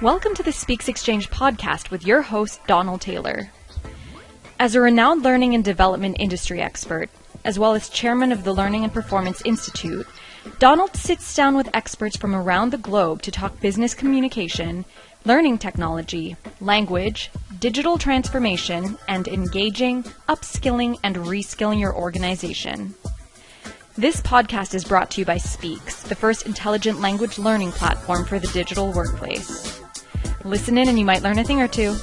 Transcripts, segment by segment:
Welcome to the Speexx Exchange podcast with your host, Donald Taylor. As a renowned learning and development industry expert, as well as chairman of the Learning and Performance Institute, Donald sits down with experts from around the globe to talk business communication, learning technology, language, digital transformation, and engaging, upskilling, and reskilling your organization. This podcast is brought to you by Speexx, the first intelligent language learning platform for the digital workplace. Listen in and you might learn a thing or two.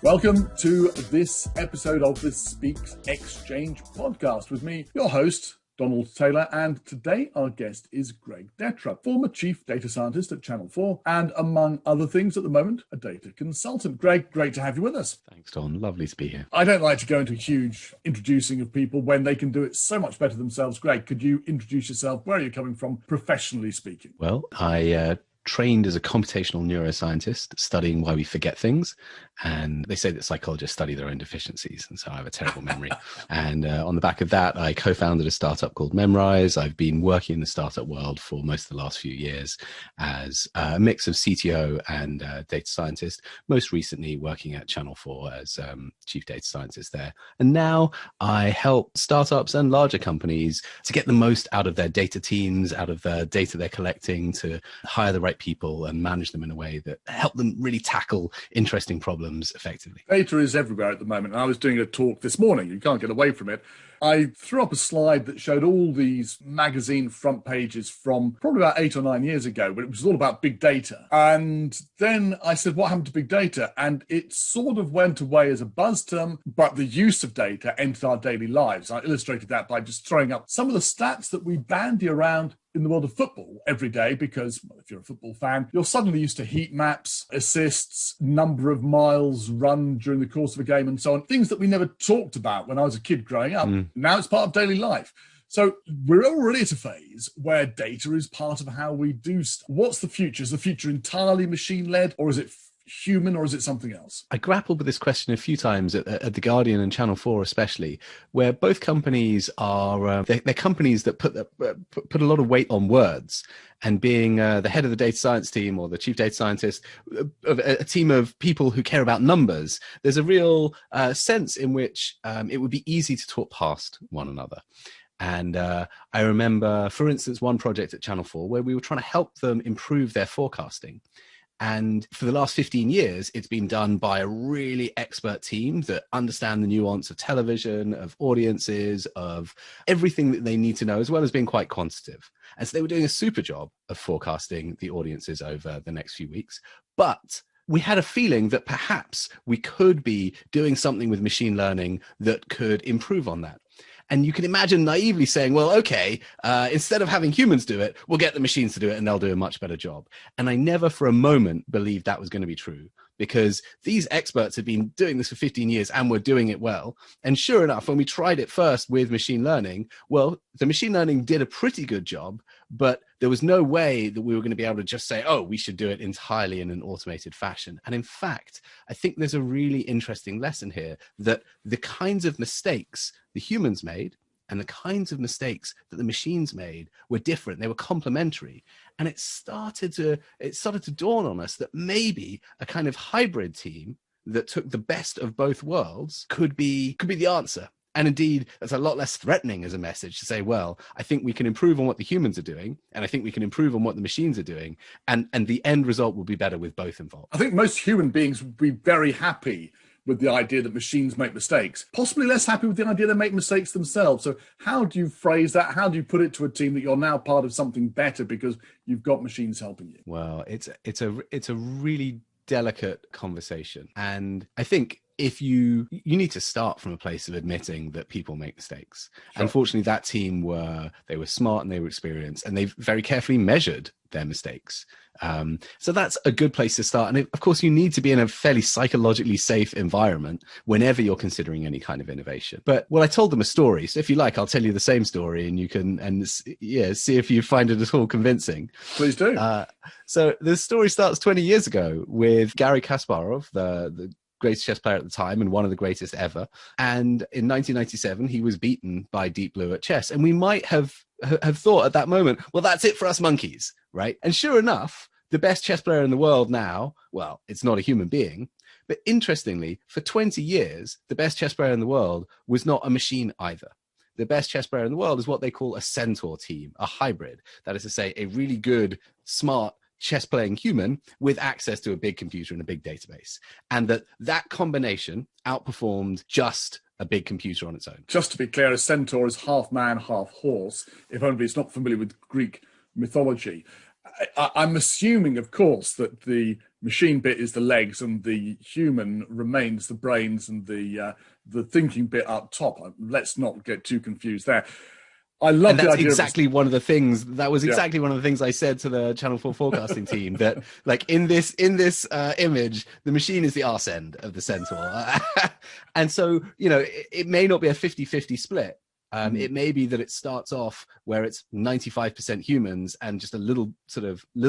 Welcome to this episode of the Speexx Exchange podcast with me, your host, Donald Taylor, and today our guest is Greg Detre, former chief data scientist at Channel 4, and among other things at the moment, a data consultant. Greg, great to have you with us. Thanks, Don. Lovely to be here. I don't like to go into huge introducing of people when they can do it so much better themselves. Greg, could you introduce yourself? Where are you coming from, professionally speaking? Well, I trained as a computational neuroscientist, studying why we forget things. And they say that psychologists study their own deficiencies. And so I have a terrible memory. And on the back of that, I co-founded a startup called Memrise. I've been working in the startup world for most of the last few years as a mix of CTO and data scientist, most recently working at Channel 4 as chief data scientist there. And now I help startups and larger companies to get the most out of their data teams, out of the data they're collecting, to hire the right people and manage them in a way that help them really tackle interesting problems effectively. Data is everywhere at the moment. And I was doing a talk this morning. You can't get away from it. I threw up a slide that showed all these magazine front pages from probably about 8 or 9 years ago, but it was all about big data. And then I said, what happened to big data? And it sort of went away as a buzz term, but the use of data entered our daily lives. I illustrated that by just throwing up some of the stats that we bandy around in the world of football every day, because well, if you're a football fan, you're suddenly used to heat maps, assists, number of miles run during the course of a game, and so on. Things that we never talked about when I was a kid growing up. Now it's part of daily life. So we're already at a phase where data is part of how we do stuff. What's the future? Is the future entirely machine-led, or is it human, or is it something else? I grappled with this question a few times at The Guardian and Channel 4 especially, where both companies are, they're companies that put a lot of weight on words, and being the head of the data science team or the chief data scientist of a team of people who care about numbers, there's a real sense in which it would be easy to talk past one another. And I remember, for instance, one project at Channel 4 where we were trying to help them improve their forecasting. And for the last 15 years, it's been done by a really expert team that understand the nuance of television, of audiences, of everything that they need to know, as well as being quite quantitative. And so they were doing a super job of forecasting the audiences over the next few weeks. But we had a feeling that perhaps we could be doing something with machine learning that could improve on that. And you can imagine naively saying, well, okay, instead of having humans do it, we'll get the machines to do it and they'll do a much better job. And I never for a moment believed that was going to be true, because these experts had been doing this for 15 years and were doing it well. And sure enough, when we tried it first with machine learning, well, the machine learning did a pretty good job, but there was no way that we were going to be able to just say, oh, we should do it entirely in an automated fashion. And in fact, I think there's a really interesting lesson here that the kinds of mistakes the humans made and the kinds of mistakes that the machines made were different. They were complementary. And it started to dawn on us that maybe a kind of hybrid team that took the best of both worlds could be the answer. And indeed, that's a lot less threatening as a message to say, well, I think we can improve on what the humans are doing, and I think we can improve on what the machines are doing, and the end result will be better with both involved. I think most human beings would be very happy with the idea that machines make mistakes, possibly less happy with the idea they make mistakes themselves. So how do you phrase that? How do you put it to a team that you're now part of something better because you've got machines helping you? Well, it's a really delicate conversation. And I think if you need to start from a place of admitting that people make mistakes. Sure. Unfortunately, that team were smart and they were experienced, and they very carefully measured their mistakes. So that's a good place to start. And of course, you need to be in a fairly psychologically safe environment whenever you're considering any kind of innovation. But well, I told them a story. So if you like, I'll tell you the same story and you can, see if you find it at all convincing. Please do. So the story starts 20 years ago with Garry Kasparov, the greatest chess player at the time and one of the greatest ever. And in 1997, he was beaten by Deep Blue at chess. And we might have thought at that moment, well, that's it for us monkeys, right? And sure enough, the best chess player in the world now, well, it's not a human being. But interestingly, for 20 years, the best chess player in the world was not a machine either. The best chess player in the world is what they call a Centaur team, a hybrid. That is to say, a really good, smart, chess-playing human with access to a big computer and a big database. And that combination outperformed just a big computer on its own. Just to be clear, a centaur is half man, half horse, if anybody's not familiar with Greek mythology. I'm assuming, of course, that the machine bit is the legs and the human remains the brains and the thinking bit up top. Let's not get too confused there. I love and that's the idea exactly one of the things that was exactly one of the things I said to the Channel 4 forecasting team, that like in this image, the machine is the arse end of the centaur. And so, you know, it may not be a 50-50 split. It may be that it starts off where it's 95% humans and just a little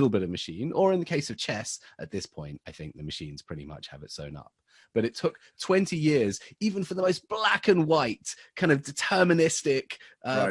bit of machine, or in the case of chess, at this point, I think the machines pretty much have it sewn up. But it took 20 years, even for the most black and white, kind of deterministic,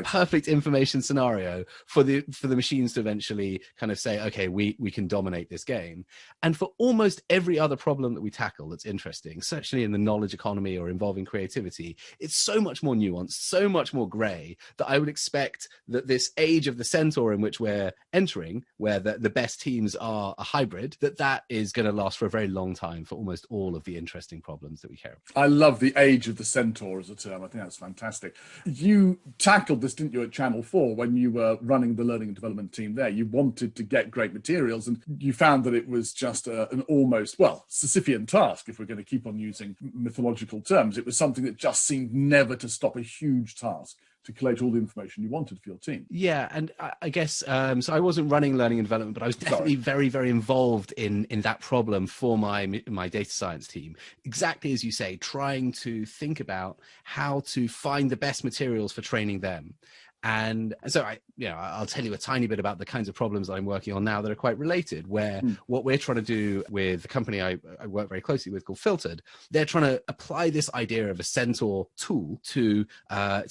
perfect information scenario, for the machines to eventually kind of say, okay, we can dominate this game. And for almost every other problem that we tackle that's interesting, certainly in the knowledge economy or involving creativity, it's so much more nuanced, so much more gray, that I would expect that this age of the centaur in which we're entering, where the best teams are a hybrid, that is going to last for a very long time for almost all of the interesting problems that we care about. I love the age of the centaur as a term. I think that's fantastic. You tackled this, didn't you, at Channel 4 when you were running the learning and development team there? You wanted to get great materials, and you found that it was just an almost, Sisyphean task, if we're going to keep on using mythological terms. It was something that just seemed never to stop, a huge task to collate all the information you wanted for your team. Yeah, and I guess, so I wasn't running learning and development, but I was definitely very, very involved in that problem for my data science team. Exactly as you say, trying to think about how to find the best materials for training them. And so I'll tell you a tiny bit about the kinds of problems that I'm working on now that are quite related, where what we're trying to do with the company I work very closely with called Filtered, they're trying to apply this idea of a Centaur tool to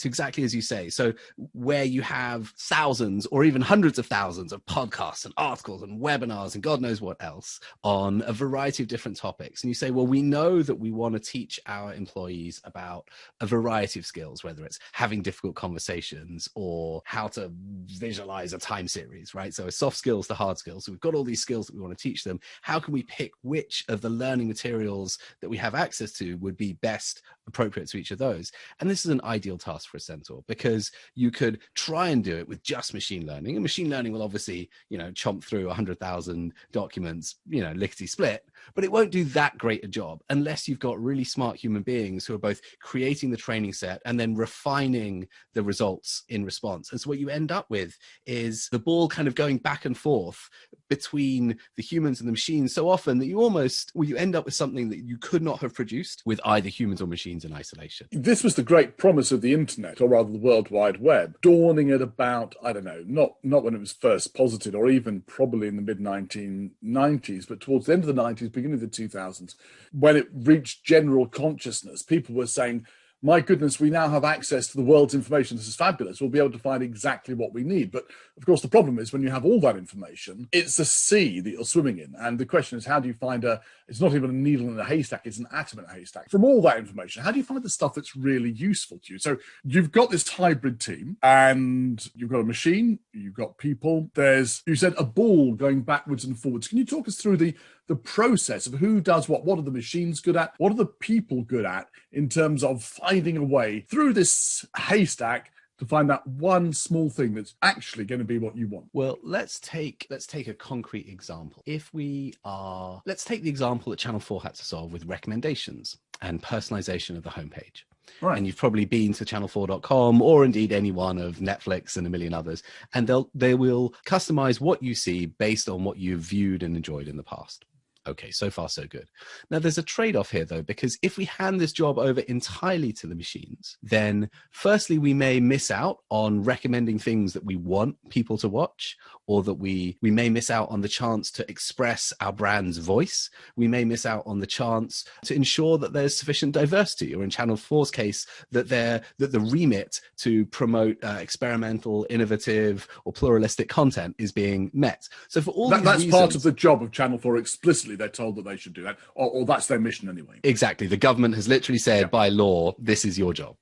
exactly as you say. So where you have thousands or even hundreds of thousands of podcasts and articles and webinars and God knows what else on a variety of different topics. And you say, well, we know that we want to teach our employees about a variety of skills, whether it's having difficult conversations or how to visualize a time series, right? So soft skills to hard skills. So we've got all these skills that we want to teach them. How can we pick which of the learning materials that we have access to would be best appropriate to each of those? And this is an ideal task for a Centaur, because you could try and do it with just machine learning. And machine learning will obviously, chomp through 100,000 documents, lickety split, but it won't do that great a job unless you've got really smart human beings who are both creating the training set and then refining the results in response. And so what you end up with is the ball kind of going back and forth between the humans and the machines so often that you end up with something that you could not have produced with either humans or machines in isolation. This was the great promise of the internet, or rather the World Wide Web, dawning at about, I don't know, not when it was first posited, or even probably in the mid-1990s, but towards the end of the 90s, beginning of the 2000s, when it reached general consciousness. People were saying, my goodness, we now have access to the world's information. This is fabulous. We'll be able to find exactly what we need. But of course, the problem is when you have all that information, it's a sea that you're swimming in. And the question is, how do you find it's not even a needle in a haystack, it's an atom in a haystack. From all that information, how do you find the stuff that's really useful to you? So you've got this hybrid team, and you've got a machine, you've got people. There's, you said, a ball going backwards and forwards. Can you talk us through the process of who does what are the machines good at? What are the people good at in terms of finding a way through this haystack to find that one small thing that's actually going to be what you want? Well, let's take a concrete example. Let's take the example that Channel 4 had to solve with recommendations and personalization of the homepage. Right. And you've probably been to channel4.com, or indeed any one of Netflix and a million others, and they will customize what you see based on what you've viewed and enjoyed in the past. Okay, so far so good. Now there's a trade-off here though, because if we hand this job over entirely to the machines, then firstly we may miss out on recommending things that we want people to watch, or that we may miss out on the chance to express our brand's voice. We may miss out on the chance to ensure that there's sufficient diversity, or in Channel 4's case, that the remit to promote experimental, innovative, or pluralistic content is being met. So for all these that's reasons, part of the job of Channel 4 explicitly. They're told that they should do that, or that's their mission anyway. Exactly. The government has literally said by law, this is your job.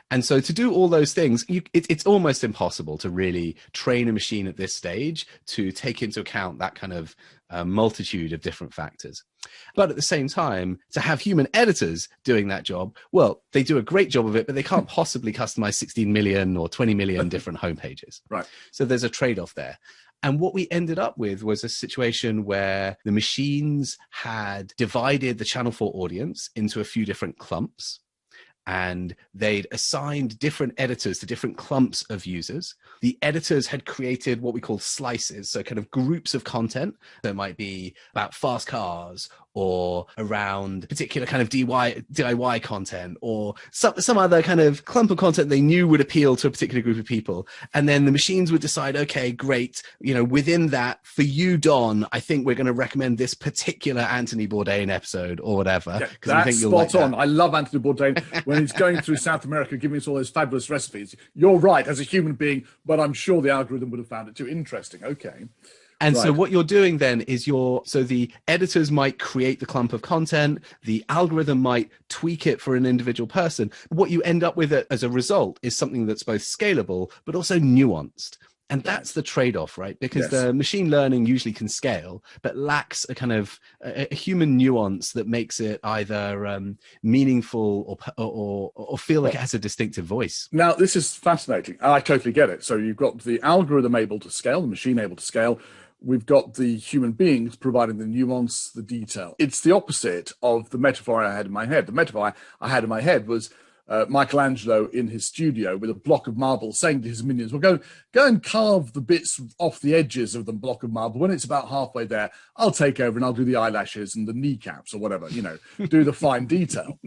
And so to do all those things, it's almost impossible to really train a machine at this stage to take into account that kind of multitude of different factors. But at the same time, to have human editors doing that job, well, they do a great job of it, but they can't possibly customize 16 million or 20 million different homepages. Right. So there's a trade-off there. And what we ended up with was a situation where the machines had divided the Channel 4 audience into a few different clumps, and they'd assigned different editors to different clumps of users. The editors had created what we call slices, so kind of groups of content that might be about fast cars, or around particular kind of DIY content, or some other kind of clump of content they knew would appeal to a particular group of people. And then the machines would decide, okay, great, within that, for you, Don, I think we're going to recommend this particular Anthony Bourdain episode or whatever. Yeah, that's we think you'll spot on. I love Anthony Bourdain when he's going through South America giving us all those fabulous recipes. You're right, as a human being, but I'm sure the algorithm would have found it too interesting. Okay. And so what you're doing then is so the editors might create the clump of content, the algorithm might tweak it for an individual person. What you end up with as a result is something that's both scalable, but also nuanced. And that's the trade-off, right? Because the machine learning usually can scale, but lacks a kind of a human nuance that makes it either meaningful or feel like it has a distinctive voice. Now, this is fascinating. I totally get it. So you've got the algorithm able to scale, the machine able to scale. We've got the human beings providing the nuance, the detail. It's the opposite of the metaphor I had in my head. The metaphor I had in my head was Michelangelo in his studio with a block of marble saying to his minions, well, go and carve the bits off the edges of the block of marble. When it's about halfway there, I'll take over and I'll do the eyelashes and the kneecaps or whatever, do the fine detail.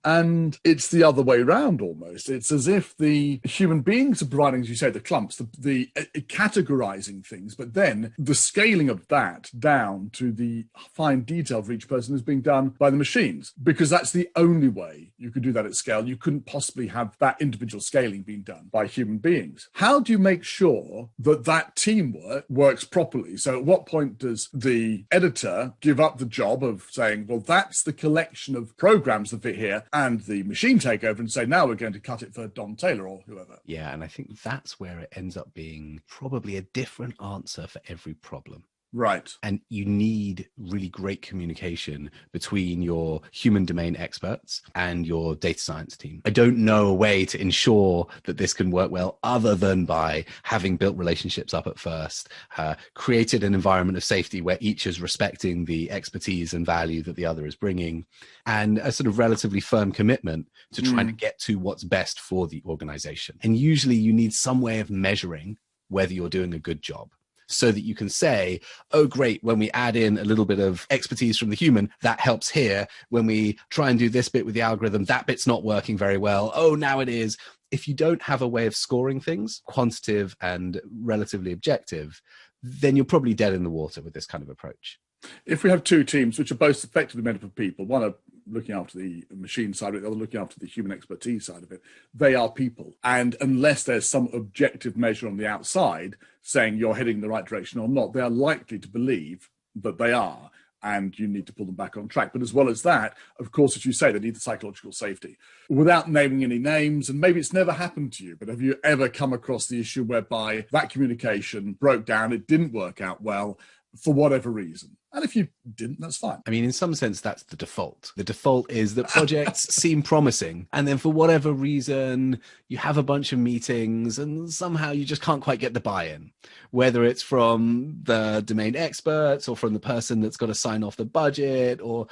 And it's the other way around almost. It's as if the human beings are providing, as you say, the clumps, the categorizing things, but then the scaling of that down to the fine detail for each person is being done by the machines, because that's the only way you could do that at scale. You couldn't possibly have that individual scaling being done by human beings. How do you make sure that teamwork works properly? So at what point does the editor give up the job of saying, well, that's the collection of programs that fit here, and the machine take over and say, now we're going to cut it for Don Taylor or whoever? Yeah, and I think that's where it ends up being probably a different answer for every problem. Right. And you need really great communication between your human domain experts and your data science team. I don't know a way to ensure that this can work well other than by having built relationships up at first, created an environment of safety where each is respecting the expertise and value that the other is bringing, and a sort of relatively firm commitment to trying to get to what's best for the organization. And usually you need some way of measuring whether you're doing a good job, so that you can say, oh, great, when we add in a little bit of expertise from the human, that helps here. When we try and do this bit with the algorithm, that bit's not working very well. Oh, now it is. If you don't have a way of scoring things, quantitative and relatively objective, then you're probably dead in the water with this kind of approach. If we have two teams which are both effectively made up of people, one are looking after the machine side of it, the other looking after the human expertise side of it, they are people. And unless there's some objective measure on the outside saying you're heading in the right direction or not, they are likely to believe that they are, and you need to pull them back on track. But as well as that, of course, as you say, they need the psychological safety. Without naming any names, and maybe it's never happened to you, but have you ever come across the issue whereby that communication broke down, it didn't work out well for whatever reason? And if you didn't, that's fine. I mean, in some sense, that's the default. The default is that projects seem promising, and then for whatever reason, you have a bunch of meetings and somehow you just can't quite get the buy-in, whether it's from the domain experts or from the person that's got to sign off the budget, or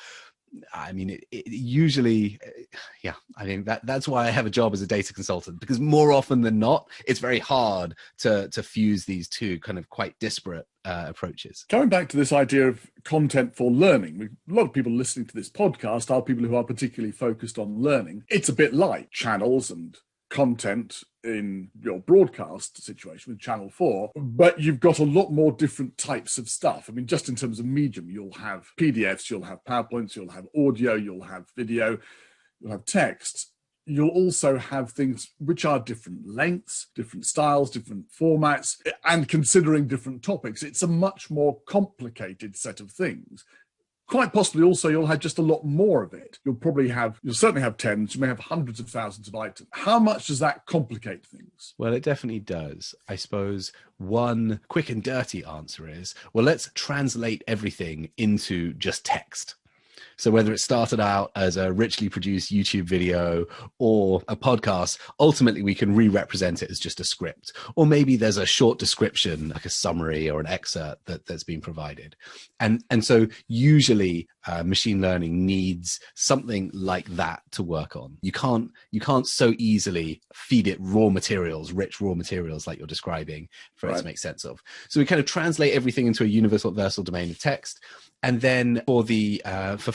I mean, it usually, yeah, I mean, that's why I have a job as a data consultant, because more often than not, it's very hard to fuse these two kind of quite disparate approaches. Going back to this idea of content for learning, a lot of people listening to this podcast are people who are particularly focused on learning. It's a bit like channels and content in your broadcast situation with Channel 4, but you've got a lot more different types of stuff. I mean, just in terms of medium, you'll have PDFs, you'll have PowerPoints, you'll have audio, you'll have video, you'll have text. You'll also have things which are different lengths, different styles, different formats, and considering different topics. It's a much more complicated set of things. Quite possibly also you'll have just a lot more of it. You'll certainly have tens, you may have hundreds of thousands of items. How much does that complicate things? Well, it definitely does. I suppose one quick and dirty answer is, well, let's translate everything into just text. So whether it started out as a richly produced YouTube video or a podcast, ultimately we can re-represent it as just a script. Or maybe there's a short description, like a summary or an excerpt that's been provided. And so usually machine learning needs something like that to work on. You can't so easily feed it rich raw materials like you're describing for it to make sense of. So we kind of translate everything into a universal domain of text. And then for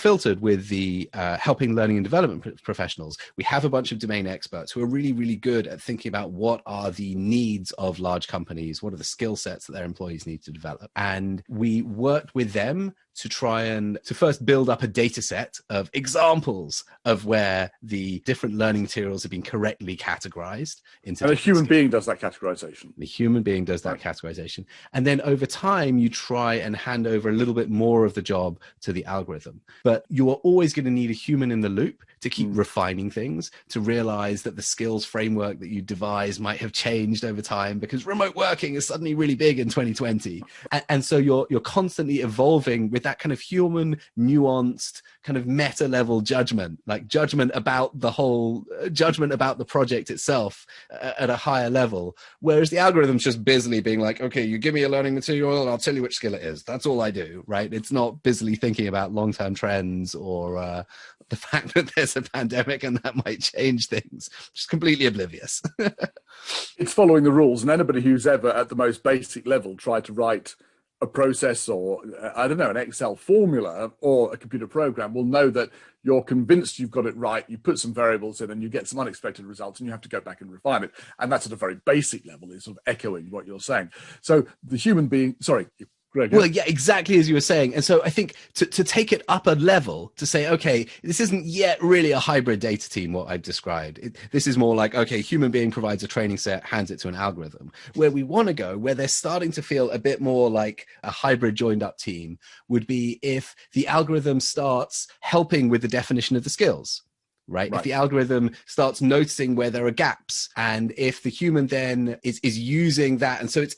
filtered with the helping learning and development professionals, we have a bunch of domain experts who are really, really good at thinking about what are the needs of large companies, what are the skill sets that their employees need to develop. And we worked with them to try and to first build up a data set of examples of where the different learning materials have been correctly categorized into. And a human being does that categorization. The human being does that categorization. And then over time, you try and hand over a little bit more of the job to the algorithm. But you are always going to need a human in the loop to keep refining things, to realize that the skills framework that you devise might have changed over time because remote working is suddenly really big in 2020. And so you're constantly evolving with that kind of human, nuanced, kind of meta level judgment, like judgment about the project itself at a higher level. Whereas the algorithm's just busily being like, okay, you give me a learning material and I'll tell you which skill it is. That's all I do, right? It's not busily thinking about long-term trends or the fact that there's a pandemic and that might change things. Just completely oblivious. It's following the rules, and anybody who's ever at the most basic level tried to write a process or, I don't know, an Excel formula or a computer program will know that you're convinced you've got it right, you put some variables in and you get some unexpected results and you have to go back and refine it. And that's at a very basic level, is sort of echoing what you're saying. So the human being, sorry, Greg. Well, yeah, exactly as you were saying. And so I think to take it up a level, to say, okay, this isn't yet really a hybrid data team, what I've described. This is more like, okay, human being provides a training set, hands it to an algorithm. Where we want to go, where they're starting to feel a bit more like a hybrid joined up team, would be if the algorithm starts helping with the definition of the skills. Right? If the algorithm starts noticing where there are gaps, and if the human then is using that, and so it's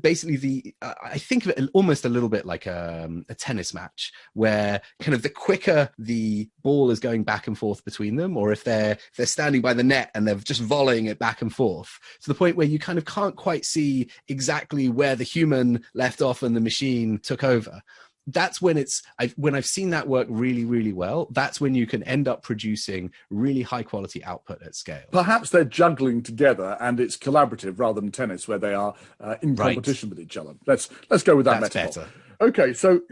basically I think of it almost a little bit like a tennis match, where kind of the quicker the ball is going back and forth between them, or if they're standing by the net and they're just volleying it back and forth to the point where you kind of can't quite see exactly where the human left off and the machine took over. That's when when I've seen that work really, really well, that's when you can end up producing really high quality output at scale. Perhaps they're juggling together and it's collaborative rather than tennis where they are in competition with each other. Let's go with that metaphor. Better. Okay, so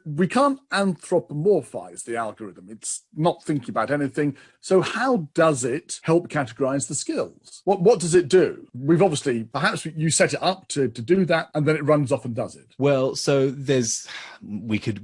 we can't anthropomorphize the algorithm. It's not thinking about anything. So how does it help categorize the skills? What does it do? We've obviously, perhaps you set it up to do that and then it runs off and does it. Well, so we could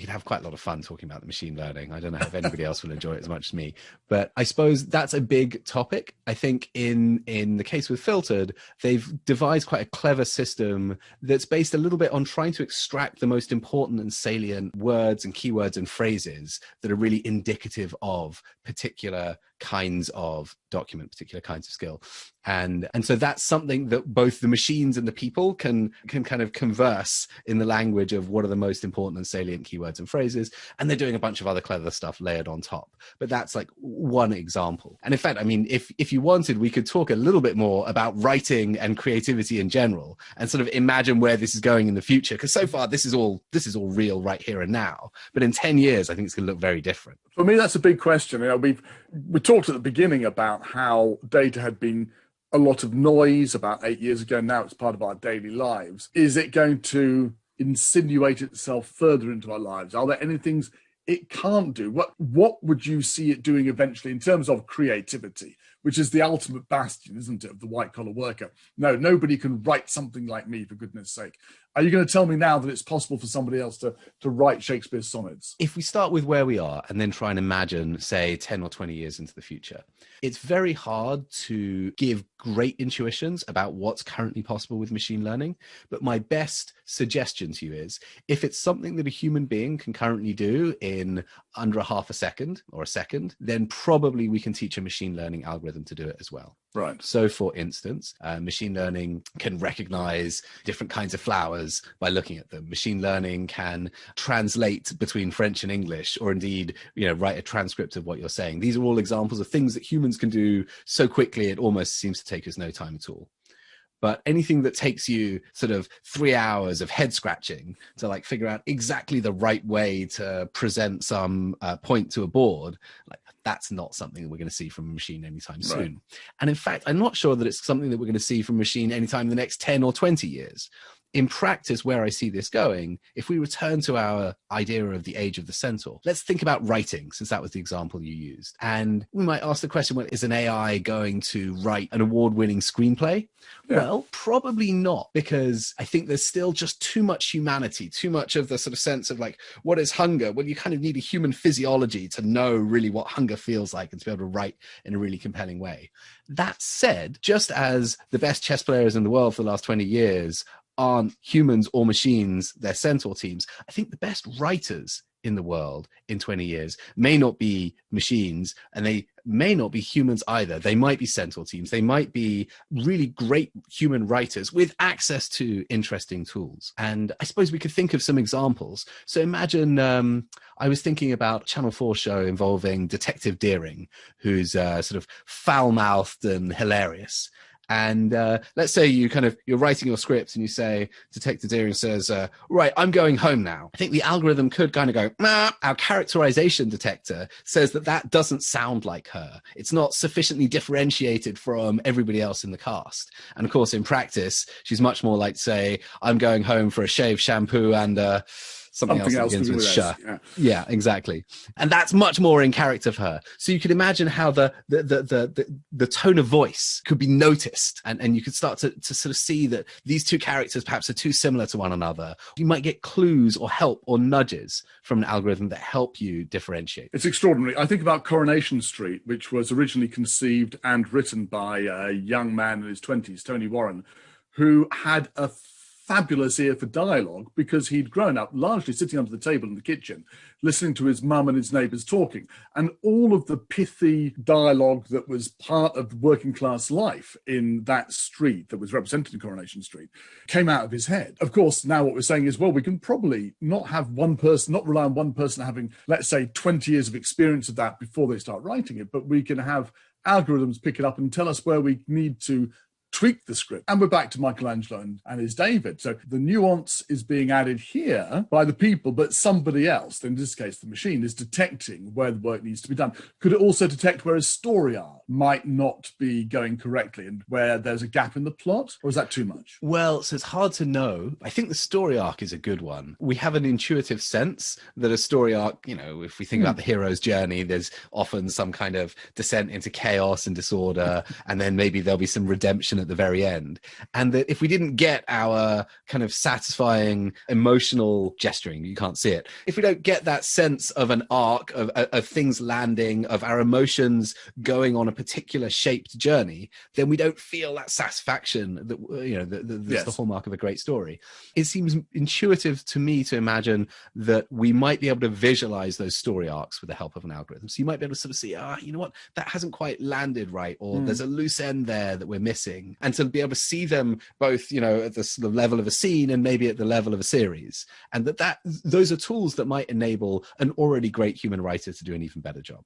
have quite a lot of fun talking about the machine learning. I don't know if anybody else will enjoy it as much as me, but I suppose that's a big topic. I think in the case with Filtered, they've devised quite a clever system that's based a little bit on trying to extract the most important and salient words and keywords and phrases that are really indicative of particular kinds of document, particular kinds of skill. And so that's something that both the machines and the people can kind of converse in the language of what are the most important and salient keywords and phrases. And they're doing a bunch of other clever stuff layered on top. But that's like one example. And in fact, I mean, if you wanted, we could talk a little bit more about writing and creativity in general and sort of imagine where this is going in the future. Because so far, this is all real right here and now. But in 10 years, I think it's going to look very different. For me, that's a big question. We talked at the beginning about how data had been a lot of noise about 8 years ago. Now it's part of our daily lives. Is it going to insinuate itself further into our lives? Are there any things it can't do? What would you see it doing eventually in terms of creativity, which is the ultimate bastion, isn't it, of the white-collar worker? No, nobody can write something like me, for goodness sake. Are you going to tell me now that it's possible for somebody else to write Shakespeare's sonnets? If we start with where we are and then try and imagine, say, 10 or 20 years into the future, it's very hard to give great intuitions about what's currently possible with machine learning. But my best suggestion to you is, if it's something that a human being can currently do in under a half a second or a second, then probably we can teach a machine learning algorithm to do it as well. Right. So, for instance, machine learning can recognize different kinds of flowers by looking at them. Machine learning can translate between French and English, or indeed, write a transcript of what you're saying. These are all examples of things that humans can do so quickly it almost seems to take us no time at all. But anything that takes you sort of 3 hours of head scratching to like figure out exactly the right way to present some point to a board, like that's not something that we're going to see from a machine anytime soon. Right. And in fact, I'm not sure that it's something that we're going to see from a machine anytime in the next 10 or 20 years. In practice, where I see this going, if we return to our idea of the age of the Centaur, let's think about writing, since that was the example you used. And we might ask the question, well, is an AI going to write an award-winning screenplay? Yeah. Well, probably not, because I think there's still just too much humanity, too much of the sort of sense of like, what is hunger? Well, you kind of need a human physiology to know really what hunger feels like and to be able to write in a really compelling way. That said, just as the best chess players in the world for the last 20 years aren't humans or machines, they're Centaur teams, I think the best writers in the world in 20 years may not be machines, and they may not be humans either. They might be Centaur teams. They might be really great human writers with access to interesting tools. And I suppose we could think of some examples. So imagine, I was thinking about Channel 4 show involving Detective Deering, who's sort of foul-mouthed and hilarious. And let's say you're writing your script and you say, Detective Deering says, right, I'm going home now. I think the algorithm could kind of go, nah, our characterization detector says that doesn't sound like her. It's not sufficiently differentiated from everybody else in the cast. And of course, in practice, she's much more like, say, I'm going home for a shave, shampoo, and something else that begins with sh. Yeah, exactly. And that's much more in character for her. So you could imagine how the tone of voice could be noticed, and you could start to sort of see that these two characters perhaps are too similar to one another. You might get clues or help or nudges from an algorithm that help you differentiate. It's extraordinary. I think about Coronation Street, which was originally conceived and written by a young man in his 20s, Tony Warren, who had a fabulous ear for dialogue because he'd grown up largely sitting under the table in the kitchen, listening to his mum and his neighbours talking. And all of the pithy dialogue that was part of working class life in that street that was represented in Coronation Street came out of his head. Of course, now what we're saying is, well, we can probably not rely on one person having, let's say, 20 years of experience of that before they start writing it, but we can have algorithms pick it up and tell us where we need to tweak the script. And we're back to Michelangelo and his David. So the nuance is being added here by the people, but somebody else, in this case the machine, is detecting where the work needs to be done. Could it also detect where a story arc might not be going correctly and where there's a gap in the plot? Or is that too much? Well, so it's hard to know. I think the story arc is a good one. We have an intuitive sense that a story arc, if we think about the hero's journey, there's often some kind of descent into chaos and disorder, and then maybe there'll be some redemption emotion at the very end. And that if we didn't get our kind of satisfying emotional gesturing, you can't see it, if we don't get that sense of an arc of things landing, of our emotions going on a particular shaped journey, then we don't feel that satisfaction that, that's the hallmark of a great story. It seems intuitive to me to imagine that we might be able to visualize those story arcs with the help of an algorithm. So you might be able to sort of see, you know what, that hasn't quite landed right, or there's a loose end there that we're missing, and to be able to see them both, at the sort of level of a scene and maybe at the level of a series, and those are tools that might enable an already great human writer to do an even better job.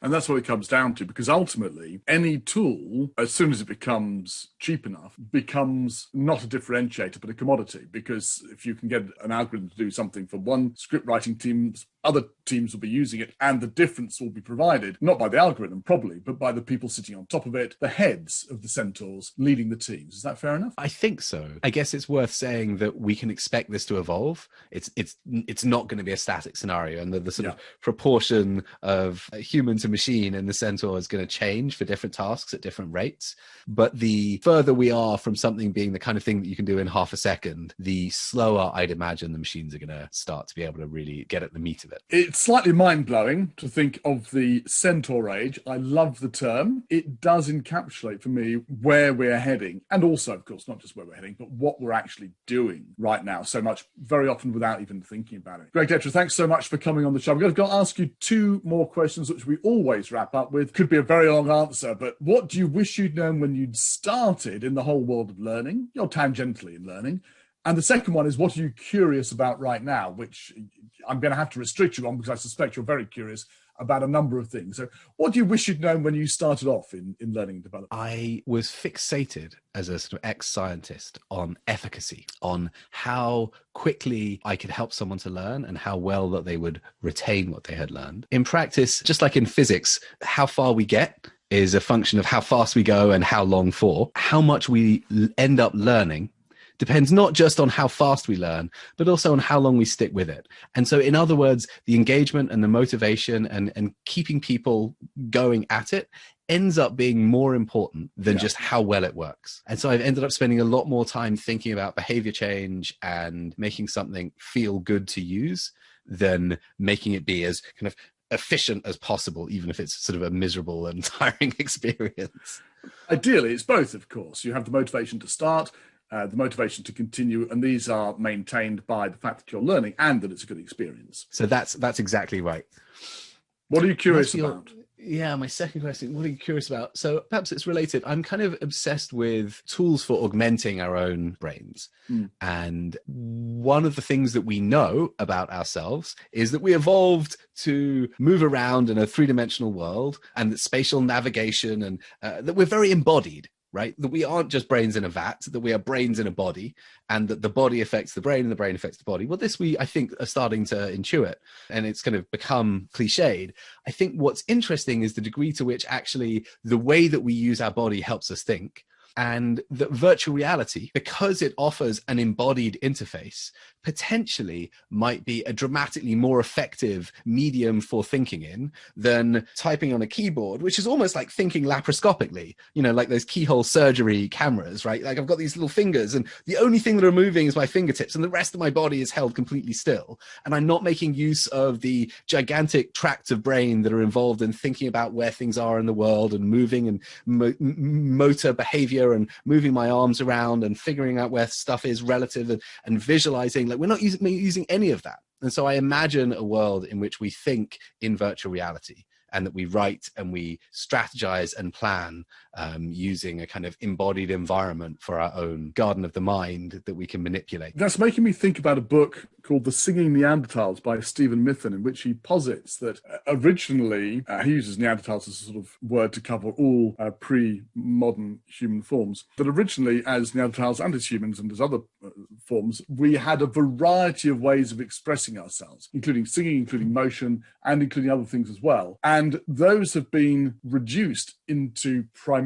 And that's what it comes down to, because ultimately any tool, as soon as it becomes cheap enough, becomes not a differentiator, but a commodity. Because if you can get an algorithm to do something for one script writing team, other teams will be using it, and the difference will be provided, not by the algorithm probably, but by the people sitting on top of it, the heads of the centaurs leading the teams. Is that fair enough? I think so. I guess it's worth saying that we can expect this to evolve. It's not going to be a static scenario, and the sort of proportion of human to machine in the Centaur is going to change for different tasks at different rates. But the further we are from something being the kind of thing that you can do in half a second, the slower I'd imagine the machines are going to start to be able to really get at the meat of it. It's slightly mind-blowing to think of the Centaur Age. I love the term. It does encapsulate for me where we're heading, and also, of course, not just where we're heading, but what we're actually doing right now so much, very often without even thinking about it. Greg Detre, thanks so much for coming on the show. I'm going to ask you two more questions, which we always wrap up with. Could be a very long answer, but what do you wish you'd known when you'd started in the whole world of learning? You're tangentially in learning. And the second one is, what are you curious about right now, which I'm going to have to restrict you on because I suspect you're very curious about a number of things. So what do you wish you'd known when you started off in learning and development? I was fixated as a sort of ex-scientist on efficacy, on how quickly I could help someone to learn and how well that they would retain what they had learned. In practice, just like in physics, how far we get is a function of how fast we go and how long for. How much we end up learning depends not just on how fast we learn, but also on how long we stick with it. And so, in other words, the engagement and the motivation and keeping people going at it ends up being more important than just how well it works. And so I've ended up spending a lot more time thinking about behavior change and making something feel good to use than making it be as kind of efficient as possible, even if it's sort of a miserable and tiring experience. Ideally, it's both, of course. You have the motivation to start, the motivation to continue, and these are maintained by the fact that you're learning and that it's a good experience. So that's exactly right. What are you curious about? Yeah, my second question, what are you curious about? So perhaps it's related. I'm kind of obsessed with tools for augmenting our own brains. And one of the things that we know about ourselves is that we evolved to move around in a three-dimensional world, and that spatial navigation, and that we're very embodied. Right? That we aren't just brains in a vat, that we are brains in a body, and that the body affects the brain and the brain affects the body. Well, this we, I think, are starting to intuit, and it's kind of become cliched. I think what's interesting is the degree to which actually the way that we use our body helps us think. And that virtual reality, because it offers an embodied interface, potentially might be a dramatically more effective medium for thinking in than typing on a keyboard, which is almost like thinking laparoscopically, like those keyhole surgery cameras, right? Like I've got these little fingers and the only thing that are moving is my fingertips and the rest of my body is held completely still. And I'm not making use of the gigantic tracts of brain that are involved in thinking about where things are in the world and moving and motor behavior and moving my arms around and figuring out where stuff is relative and visualizing. Like we're not using any of that. And so I imagine a world in which we think in virtual reality, and that we write and we strategize and plan using a kind of embodied environment for our own garden of the mind that we can manipulate. That's making me think about a book called The Singing Neanderthals by Stephen Mithen, in which he posits that originally, he uses Neanderthals as a sort of word to cover all pre-modern human forms, that originally as Neanderthals and as humans and as other forms, we had a variety of ways of expressing ourselves, including singing, including motion, and including other things as well. And those have been reduced into primarily